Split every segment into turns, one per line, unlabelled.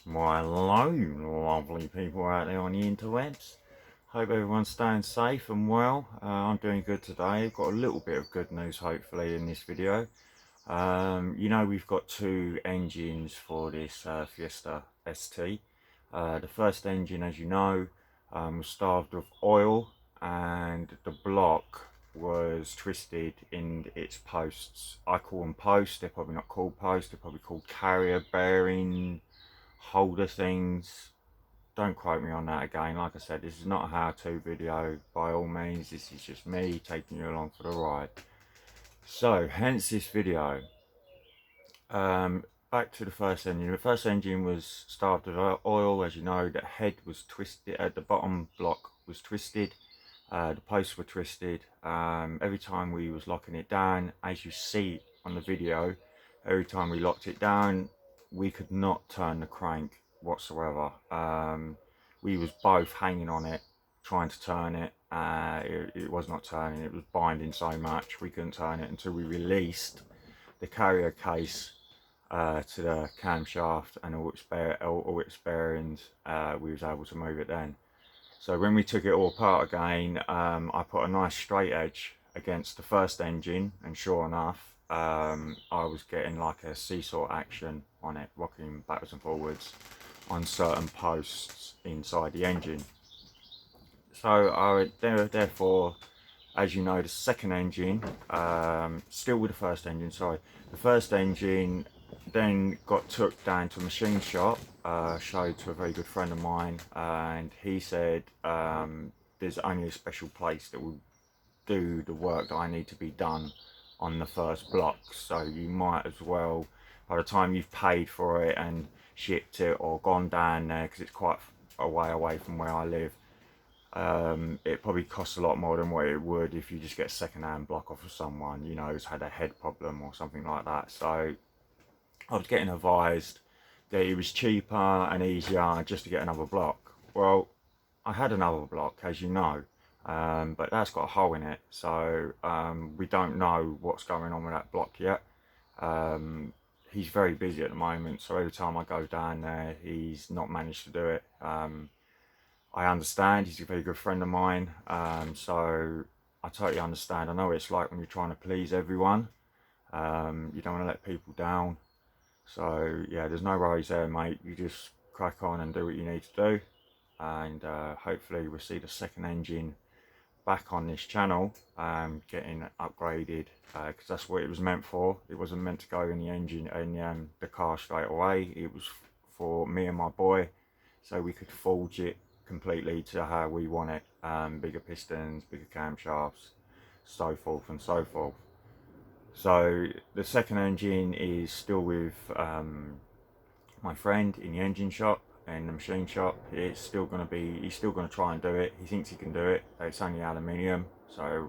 My hello, lovely people out there on the interwebs. Hope everyone's staying safe and well. I'm doing good today. I've got a little bit of good news hopefully in this video. We've got two engines for this Fiesta ST. The first engine, as you know, was starved of oil, and the block was twisted in its posts. I call them posts, they're probably not called posts, they're probably called carrier bearing holder things. Don't quote me on that again. Like I said, this is not a how-to video by all means. This is just me taking you along for the ride. So hence this video. Back to the first engine. The first engine was starved of oil. As you know, the head was twisted, the bottom block was twisted, the posts were twisted. Every time we was locking it down, as you see on the video, every time we locked it down, we could not turn the crank whatsoever. We was both hanging on it, trying to turn it. It was not turning. It was binding so much we couldn't turn it until we released the carrier case to the camshaft and all its bearings. We was able to move it then. So when we took it all apart again, I put a nice straight edge against the first engine, and sure enough, I was getting like a seesaw action on it, rocking backwards and forwards on certain posts inside the engine. So therefore, as you know, the second engine, still with the first engine, sorry, the first engine then got took down to a machine shop, showed to a very good friend of mine, and he said there's only a special place that will do the work that I need to be done on the first block. So you might as well, by the time you've paid for it and shipped it or gone down there, because it's quite a way away from where I live, it probably costs a lot more than what it would if you just get a second-hand block off of someone, you know, who's had a head problem or something like that. So I was getting advised that it was cheaper and easier just to get another block. Well, I had another block, as you know, but that's got a hole in it, so we don't know what's going on with that block yet. He's very busy at the moment, so every time I go down there, he's not managed to do it. I understand, he's a very good friend of mine, so I totally understand. I know what it's like when you're trying to please everyone. You don't want to let people down. So yeah, there's no worries there, mate. You just crack on and do what you need to do, and hopefully we'll see the second engine back on this channel, getting upgraded, because that's what it was meant for. It wasn't meant to go in the engine in the car straight away. It was for me and my boy, so we could forge it completely to how we want it, bigger pistons, bigger camshafts, so forth and so forth. So the second engine is still with my friend in the engine shop and the machine shop. It's still going to be, he's still going to try and do it. He thinks he can do it. It's only aluminium, so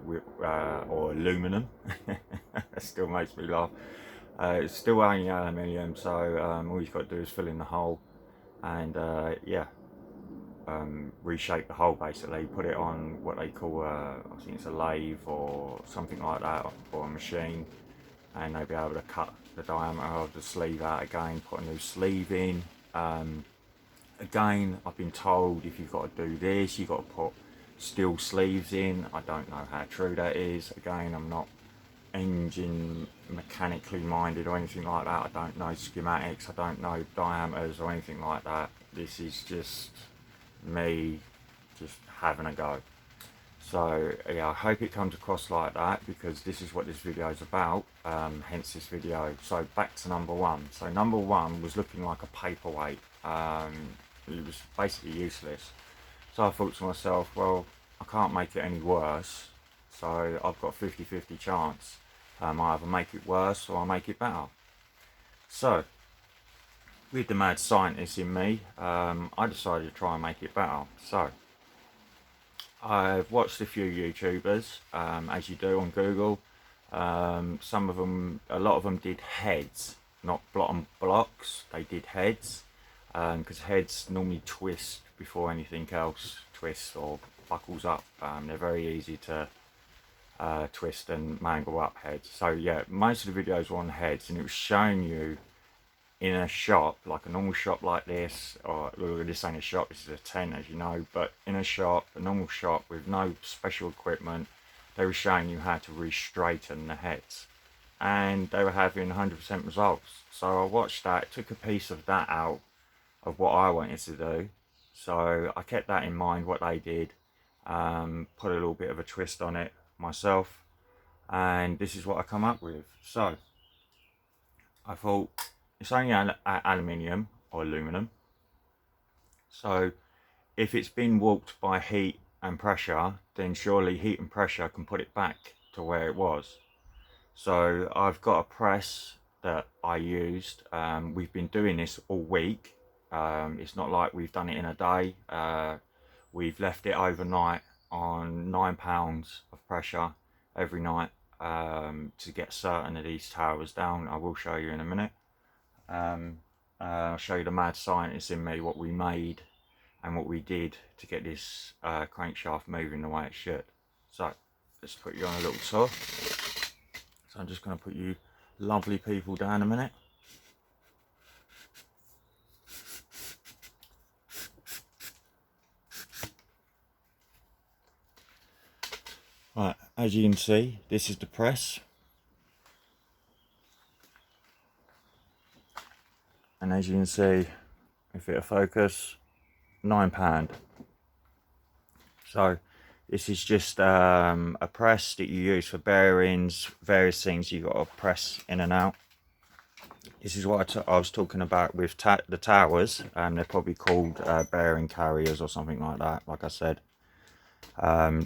or aluminum. That still makes me laugh. It's still only aluminium, so all he's got to do is fill in the hole and reshape the hole, basically put it on what they call I think it's a lathe or something like that, or a machine, and they'll be able to cut the diameter of the sleeve out again, put a new sleeve in. Again, I've been told if you've got to do this, you've got to put steel sleeves in. I don't know how true that is. Again, I'm not engine mechanically minded or anything like that. I don't know schematics, I don't know diameters or anything like that. This is just me just having a go. So yeah, I hope it comes across like that, because this is what this video is about, hence this video. So back to number one. So number one was looking like a paperweight. It was basically useless. So I thought to myself, well, I can't make it any worse, so I've got a 50-50 chance. I either make it worse or I make it better. So with the mad scientist in me, I decided to try and make it better. So I've watched a few YouTubers, as you do on Google. Some of them, a lot of them did heads, not bottom blocks. They did heads, because heads normally twist before anything else twists or buckles up. They're very easy to twist and mangle up heads. So yeah, most of the videos were on heads, and it was showing you in a shop, like a normal shop like this, or well, this ain't a shop, this is a tent as you know, but in a shop, a normal shop with no special equipment, they were showing you how to re-straighten the heads, and they were having 100% results. So I watched that, took a piece of that out of what I wanted to do, so I kept that in mind, what they did, put a little bit of a twist on it myself, and this is what I come up with. So I thought, it's only aluminium or aluminum, so if it's been warped by heat and pressure, then surely heat and pressure can put it back to where it was. So I've got a press that I used. We've been doing this all week. It's not like we've done it in a day. We've left it overnight on £9 of pressure every night, to get certain of these towers down. I will show you in a minute. I'll show you the mad scientist in me, what we made and what we did to get this crankshaft moving the way it should. So let's put you on a little tour. So I'm just going to put you lovely people down a minute. Right, as you can see, this is the press, and as you can see, if it'll focus, £9. So this is just a press that you use for bearings, various things you got to press in and out. This is what I was talking about with the towers. They're probably called bearing carriers or something like that, like I said.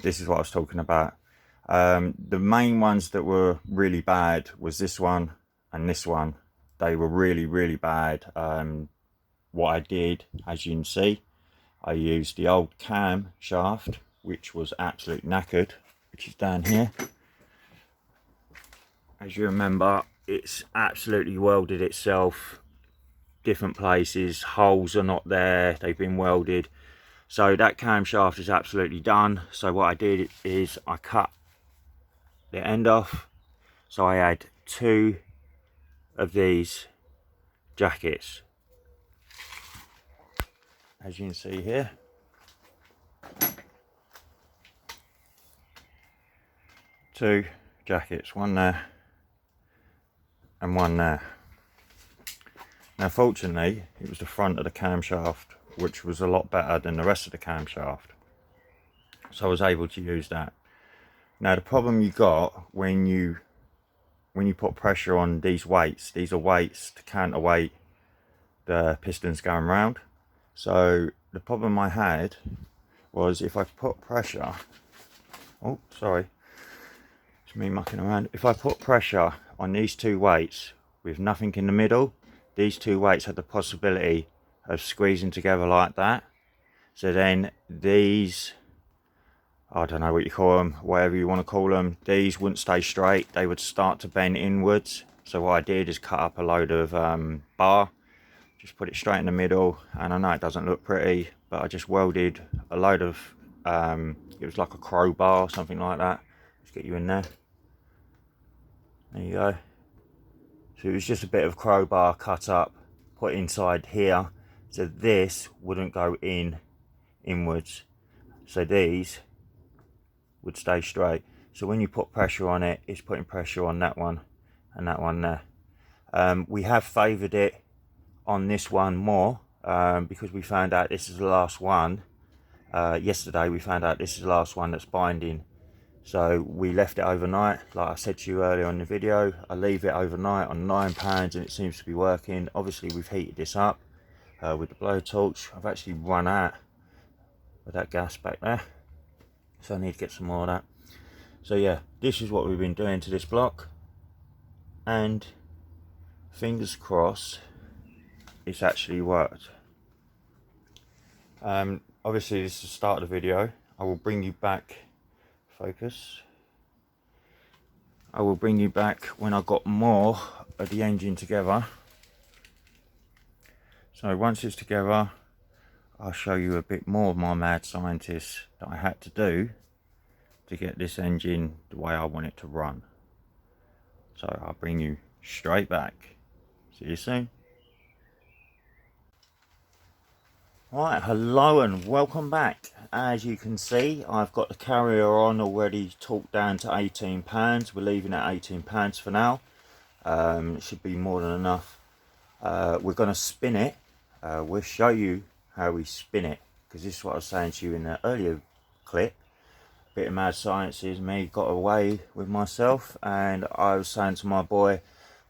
This is what I was talking about. The main ones that were really bad was this one and this one. They were really bad. What I did, as you can see, I used the old cam shaft, which was absolutely knackered, which is down here. As you remember, it's absolutely welded itself, different places, holes are not there, they've been welded. So that camshaft is absolutely done. So what I did is I cut the end off. So I had 2 of these jackets, as you can see here. Two jackets, one there and one there. Now fortunately it was the front of the camshaft which was a lot better than the rest of the camshaft, so I was able to use that. Now the problem you got when you put pressure on these weights, these are weights to counterweight the pistons going round. So the problem I had was if I put pressure, oh sorry, it's me mucking around. If I put pressure on these 2 weights with nothing in the middle, these 2 weights had the possibility of squeezing together like that. So then these, I don't know what you call them, whatever you want to call them, these wouldn't stay straight, they would start to bend inwards. So what I did is cut up a load of bar, just put it straight in the middle, and I know it doesn't look pretty, but I just welded a load of, it was like a crowbar or something like that. Let's get you in there. There you go. So it was just a bit of crowbar cut up, put inside here, so this wouldn't go inwards. So these would stay straight. So when you put pressure on it, it's putting pressure on that one and that one there. We have favoured it on this one more, because we found out this is the last one. Yesterday we found out this is the last one that's binding. So we left it overnight, like I said to you earlier in the video. I leave it overnight on £9 and it seems to be working. Obviously we've heated this up with the blowtorch. I've actually run out of that gas back there, so I need to get some more of that. So yeah, this is what we've been doing to this block, and fingers crossed it's actually worked. Obviously this is the start of the video. I will bring you back, focus, I will bring you back when I got more of the engine together. So once it's together, I'll show you a bit more of my mad scientist that I had to do to get this engine the way I want it to run. So I'll bring you straight back. See you soon. Right, hello and welcome back. As you can see, I've got the carrier on already torqued down to 18 pounds. We're leaving at 18 pounds for now. It should be more than enough. We're going to spin it. We'll show you how we spin it, because this is what I was saying to you in the earlier clip. Bit of mad science is me got away with myself, and I was saying to my boy,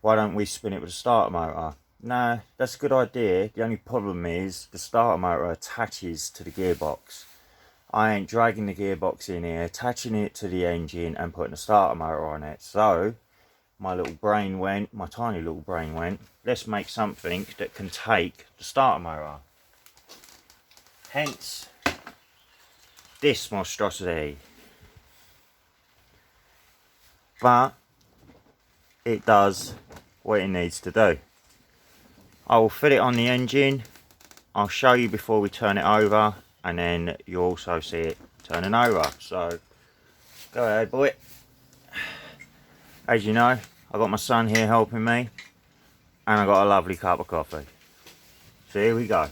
why don't we spin it with a starter motor? No, that's a good idea. The only problem is the starter motor attaches to the gearbox. I ain't dragging the gearbox in here, attaching it to the engine and putting a starter motor on it. So my little brain went, my tiny little brain went, let's make something that can take the starter motor. Hence this monstrosity. But it does what it needs to do. I will fit it on the engine. I'll show you before we turn it over, and then you'll also see it turning over. So go ahead, boy. As you know, I got my son here helping me, and I got a lovely cup of coffee. So here we go.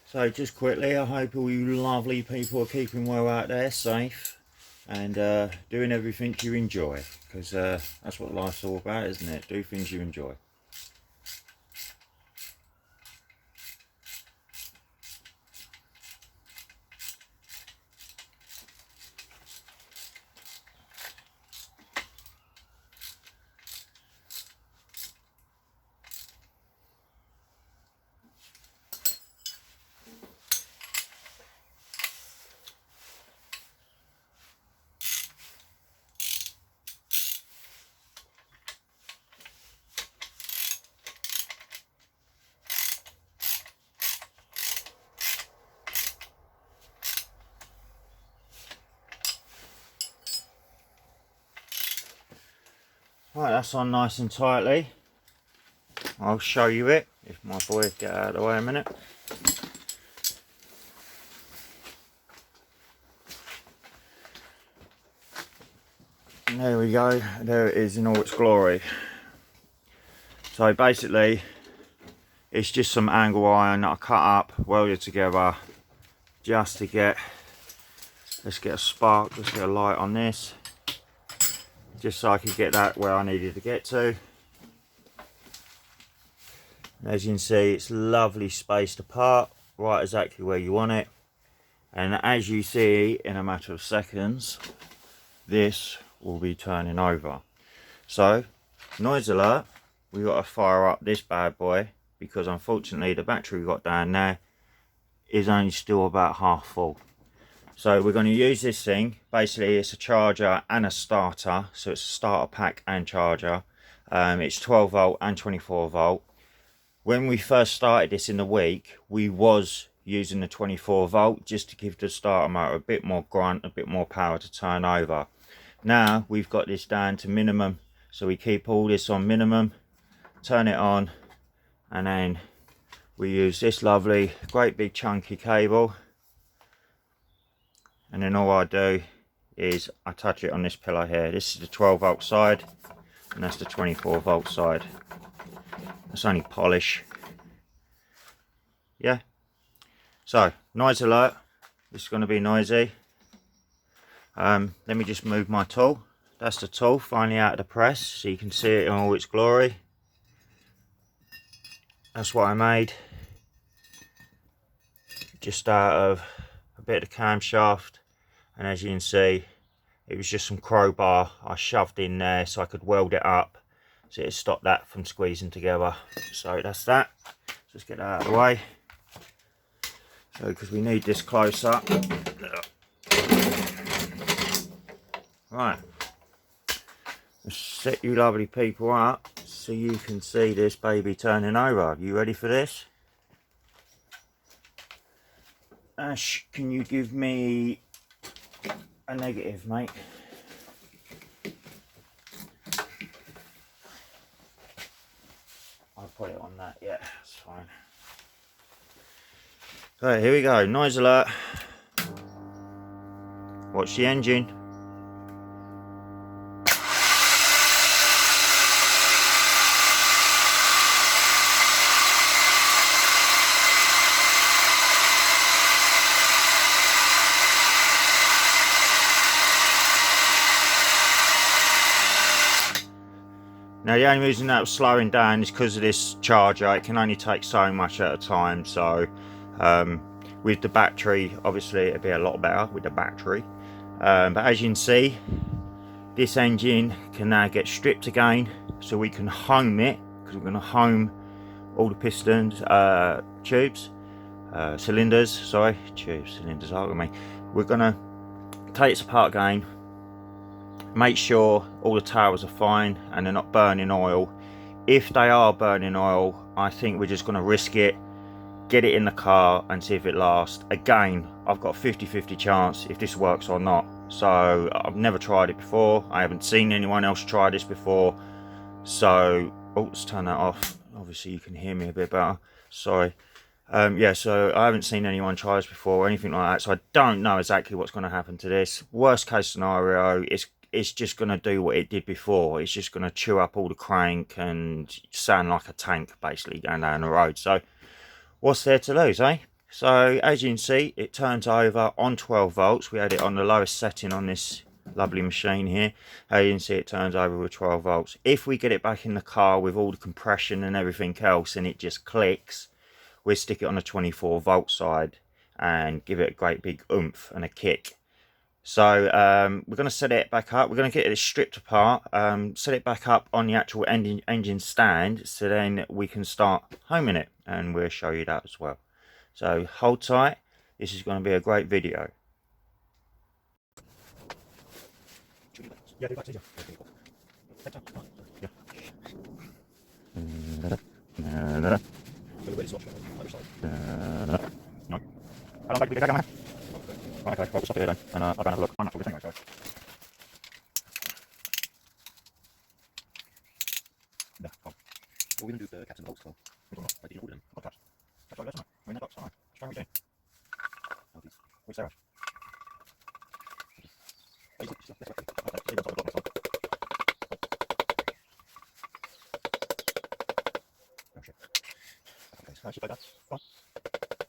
So just quickly, I hope all you lovely people are keeping well out there, safe, and doing everything you enjoy, because that's what life's all about, isn't it? Do things you enjoy. Right, that's on nice and tightly. I'll show you it if my boy get out of the way a minute. And there we go, there it is in all its glory. So basically it's just some angle iron that I cut up, welded together, just to get, let's get a spark, let's get a light on this, just so I could get that where I needed to get to. And as you can see, it's lovely spaced apart, right exactly where you want it. And as you see, in a matter of seconds, this will be turning over. So, noise alert, we got to fire up this bad boy, because unfortunately the battery we got down there is only still about half full. So we're going to use this thing. Basically it's a charger and a starter, so it's a starter pack and charger. It's 12 volt and 24 volt. When we first started this in the week, we was using the 24 volt just to give the starter motor a bit more grunt, a bit more power to turn over. Now we've got this down to minimum, so we keep all this on minimum, turn it on, and then we use this lovely great big chunky cable, and then all I do is I touch it on this pillar here. This is the 12 volt side and that's the 24 volt side. It's only polish. Yeah, so noise alert, this is going to be noisy. Let me just move my tool. That's the tool finally out of the press, so you can see it in all its glory. That's what I made, just out of a bit of the camshaft, and as you can see, it was just some crowbar I shoved in there so I could weld it up, so it stopped that from squeezing together. So that's that. So just get that out of the way. So, because we need this close up. Right. Let's set you lovely people up so you can see this baby turning over. You ready for this? Ash, can you give me a negative, mate? I'll put it on that, yeah, that's fine. So here we go, noise alert. Watch the engine. Now the only reason that was slowing down is because of this charger. It can only take so much at a time, so with the battery obviously it'd be a lot better with the battery, but as you can see, this engine can now get stripped again, so we can home it, because we're going to home all the pistons, cylinders, sorry, tubes, cylinders, are me. We're going to take this apart again, make sure all the towers are fine and they're not burning oil. If they are burning oil, I think we're just going to risk it, get it in the car and see if it lasts. Again, I've got a 50-50 chance if this works or not. So I've never tried it before, I haven't seen anyone else try this before, so let's turn that off. Obviously you can hear me a bit better, sorry. Yeah, so I haven't seen anyone try this before or anything like that, so I don't know exactly what's going to happen to this. Worst case scenario, it's just going to do what it did before. It's just going to chew up all the crank and sound like a tank basically going down the road. So what's there to lose, eh? So as you can see, it turns over on 12 volts. We had it on the lowest setting on this lovely machine here. As you can see, it turns over with 12 volts. If we get it back in the car with all the compression and everything else and it just clicks, we'll stick it on the 24 volt side and give it a great big oomph and a kick. So we're going to set it back up. We're going to get it stripped apart, set it back up on the actual engine stand, so then we can start homing it, and we'll show you that as well. So hold tight, this is going to be a great video. Right, okay, well, we'll stop here then, and I'll go and have a look. I'm not sure what guys. Yeah, cool. What are we going to do with the caps and bolts? Well, we don't know. Why did you order them? What caps? That's like that, isn't it? We're in that box, alright. What's wrong with you? Where's Sarah? Oh shit. Okay, so I should play that. Go on.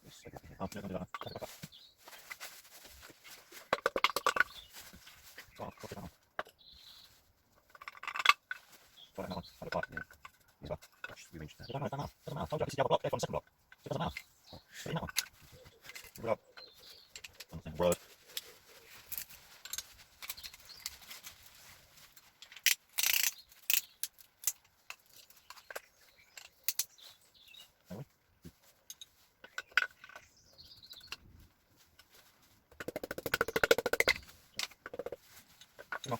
Yes, okay. Oh, no, don't do that. Take it back up. Go on, drop it down. Go on, that one. Have it tight. Yeah. Yes, well. We reached that. It doesn't matter. Doesn't matter. I told you this is the other block. They're on the second block. So it doesn't matter. Put it in that one. Put it up. Something. Word. There we go. Come on.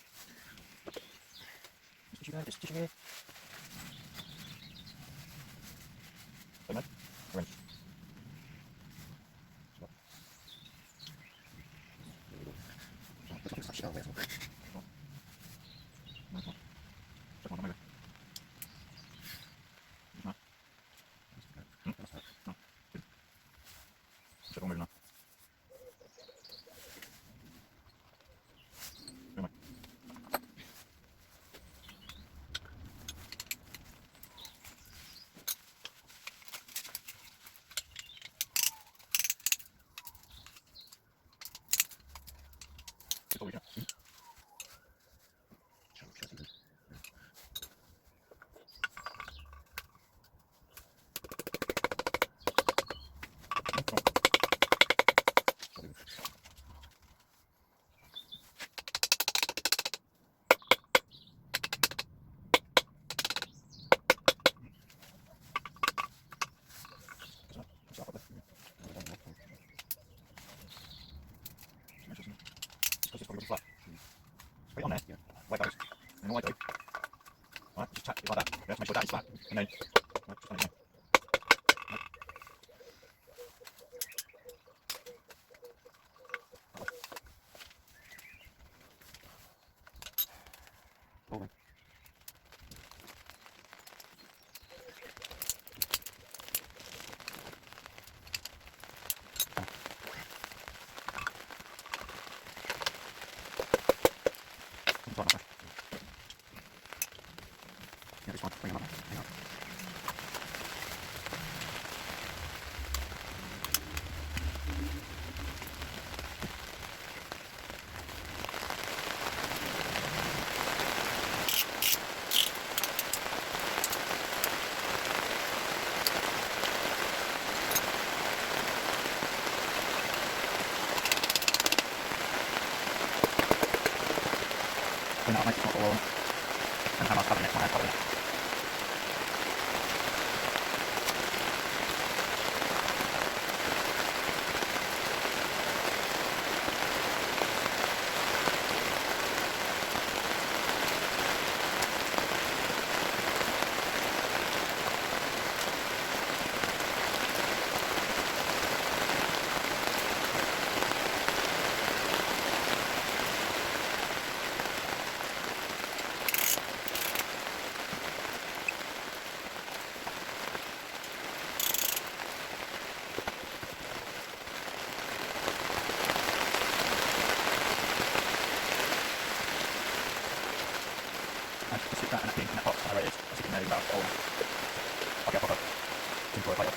Just tissue there, just tissue here. So, mate, rinse. Stop. There's nothing stuck there, so. Come on. Come on. Come on, come on. No. That's it. No. Good. Check on moving now. Come on.
then right, just Rolling. Yeah, this one, bring it on. Hang on. Bring that on, mate, it's not all on. And how much covering it, one hand covering it. And just stick that in that box, where it is. I'll stick it in there about all. I'll get a proper tinfoil plate up.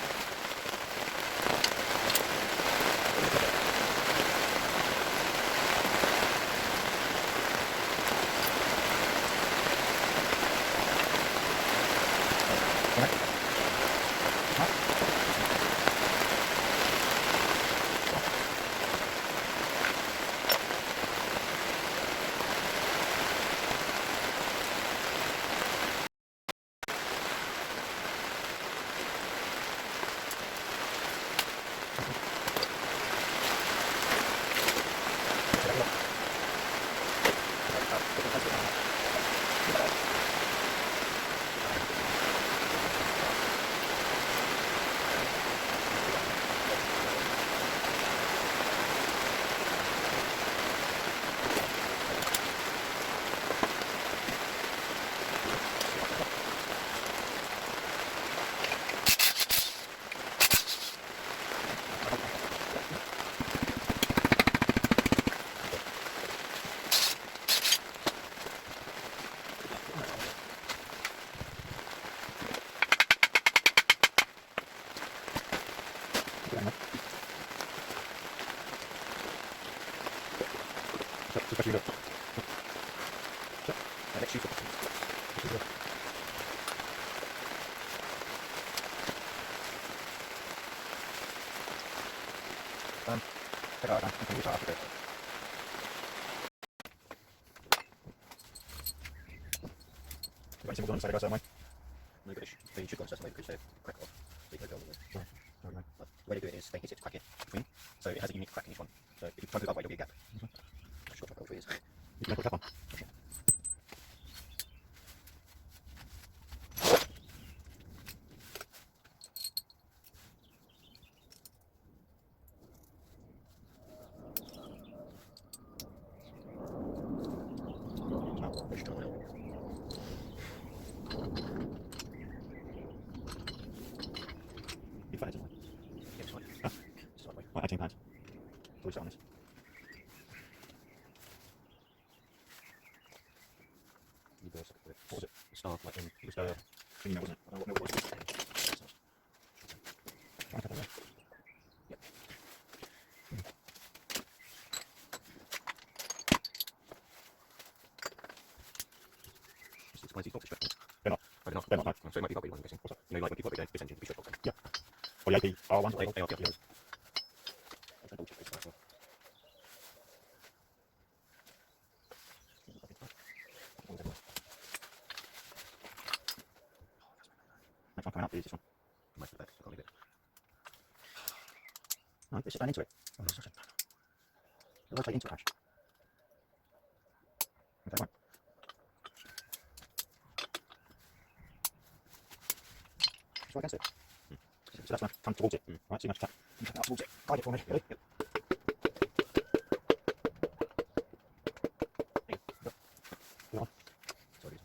Especially the next sheet. Take out that. Okay, start after it. You got any symbols on the side of that way?
No, but they should go on so because they crack off. So you can go all the way.
Right. Okay.
But the way to do it is they hit it to crack it between. So it has a unique crack in each one. So if you try to go that way, there'll be a gap. I'm sure I'll go through this.
You can put that on.
They should go now.
Big fat, isn't it?
Yeah, it's fine.
Ah.
It's not way.
Right, 18 pounds. So we start on this.
You go second with
What was it?
the star, like in
It was green, wasn't it?
I don't know what it was.
Right, okay.
Yep. Why is he not stretching?
They're not.
They're not.
They're not, no.
So it might be the one, I'm guessing.
What's that?
You know, like when people upgrade this engine, we should box them.
Yeah. Or the AP R1.
They are, yeah.
Next one coming up is this one.
Might be the back, I can't leave it.
No, it's down into it.
Oh, that's such a...
It rotate into it, Ash. Okay, right.
So against it. So that's now come towards it. Right, so you have to tap towards it. Guide it for me, ready? Yep. Go on. Sorry.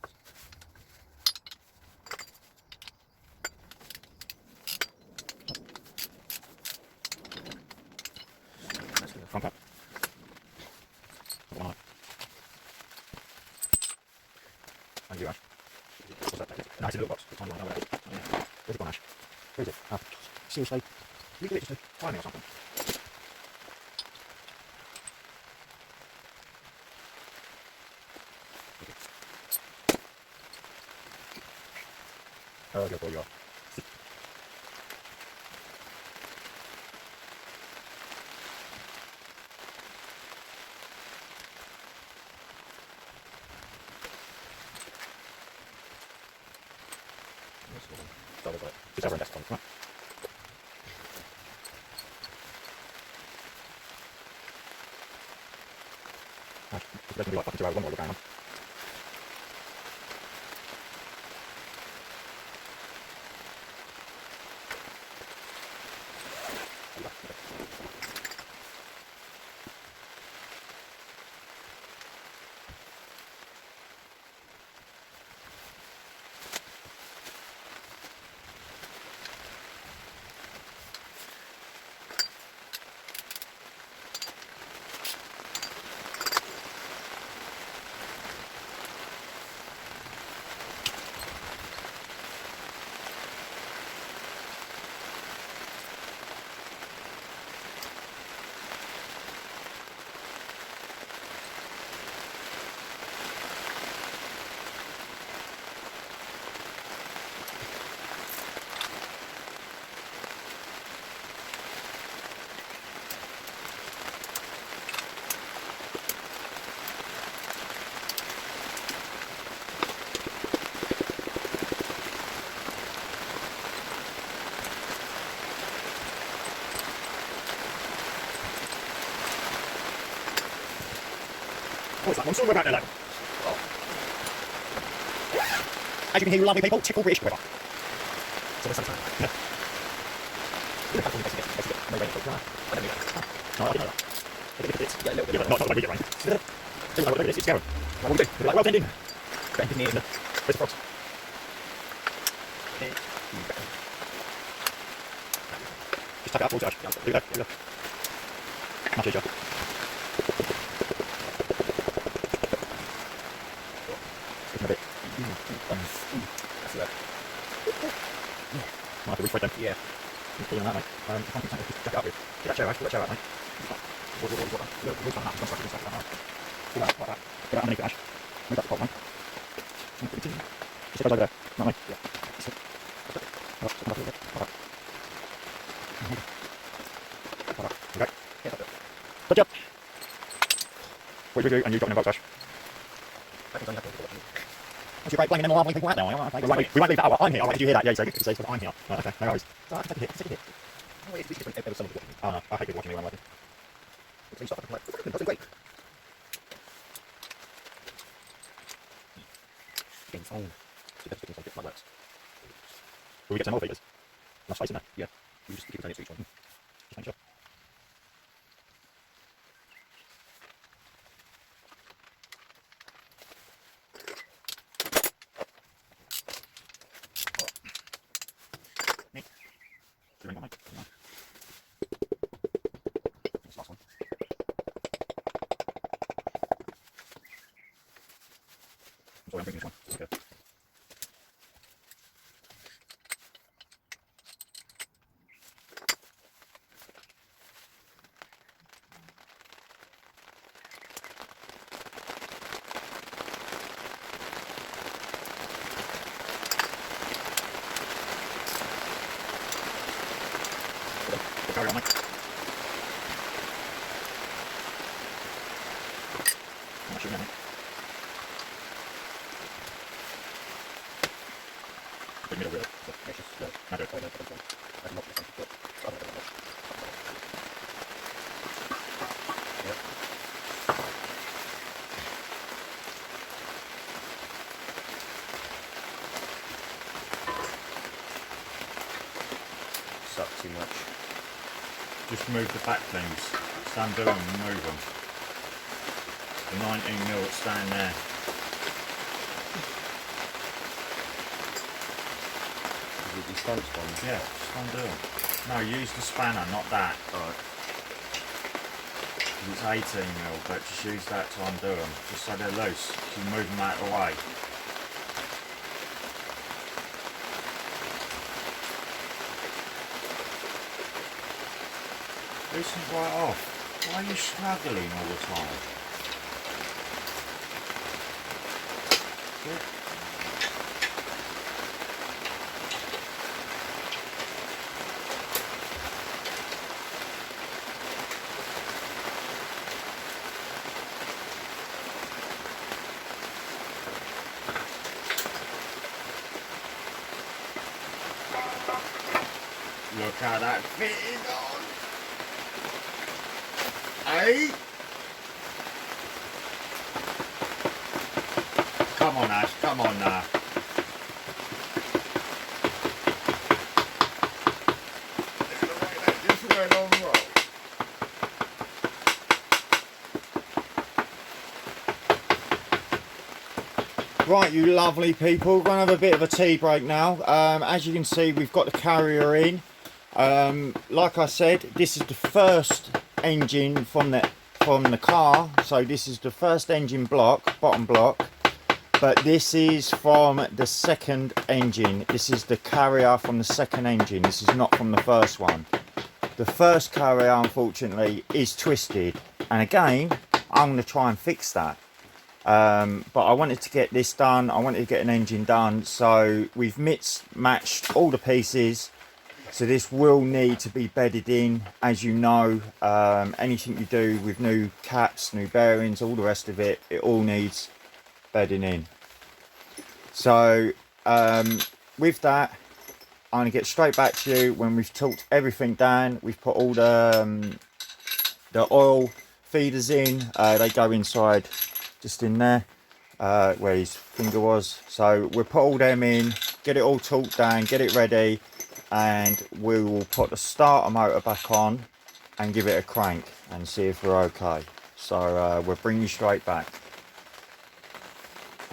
That's the front cap. One eye. And you, Ash. What's that? No, it's a little box. It's on line over there. Where's it gone, Ash? Where is it? Oh, seriously? You get it just to try me or something? Oh, good boy, you are. Just over and desk on, right? It's going to be like fucking 2 hours long while we're going on. What's that one? Somewhere about there, lad. As you can hear, you lovely people, typical British weather. So there's something. Yeah. You have to basically get no rain for dry. I don't do that. No, I didn't know that. Look at this. Yeah, a little bit. Yeah, not like we get rain. Look at this, it's scary. What will we do? We'll be like, well, tend in. Better than the where's the frogs? Just tuck it up towards Josh. There we go, there we go. Much easier. A bit. That's it. Might have to reach right then. Yeah. You're on that, mate. I can't think something to jack it up with. Get that chair out, put that chair out, mate. What? Look, we'll try that. Pull that, like that. Get that underneath it, Ash. Move that to the top, mate. Just goes over there. Right, mate? Yeah. That's it. Right, so come back a little bit. Like that. Like that. Okay. Yeah, that's it. Good job. What do you do? And you drop in the box, Ash. What's your great blaming them all lovely people out there? We won't leave that out. I'm here. Did you hear that? Yeah, he says I'm here. Right, okay, no worries. So I can take a hit. Take a hit. Oh, wait, there was someone watching. Oh no, I hate people watching me when I'm working. Please stop. That's great. Getting phone. See if that's my works. Will we get some more feeders? Enough space in there? Yeah. We just keep it only to each one. Just make sure. I'm sorry, I'm bringing this one. Okay. Carry on, mate. I'm not sure now, mate. The middle wheel. It's just another toilet. That's not this one. Yep. up too much.
Just move the back things. Stand do them and move them. The 19mm that's staying there.
Is it the stance ones?
Yeah, just undo them. No, use the spanner, not that.
Alright.
It's 18mm, but just use that to undo them, just so they're loose. You move them out of the way. Loosen right off. Why are you struggling all the time? Yeah. Look how that fitted on. Hey? Come on, Ash, come on now. Look at the way that just went on roll. Right, you lovely people, we're going to have a bit of a tea break now. As you can see, we've got the carrier in. Like I said, this is the first engine from the car, so this is the first engine block, bottom block, but this is from the second engine. This is the carrier from the second engine. This is not from the first one. The first carrier, unfortunately, is twisted, and again, I'm going to try and fix that. But I wanted to get this done. I wanted to get an engine done, so we've matched all the pieces. So this will need to be bedded in, as you know. Anything you do with new caps, new bearings, all the rest of it, it all needs bedding in. So with that, I'm going to get straight back to you when we've torqued everything down. We've put all the oil feeders in. They go inside, just in there, where his finger was. So we'll put all them in, get it all torqued down, get it ready, and we will put the starter motor back on and give it a crank and see if we're okay. So we'll bring you straight back.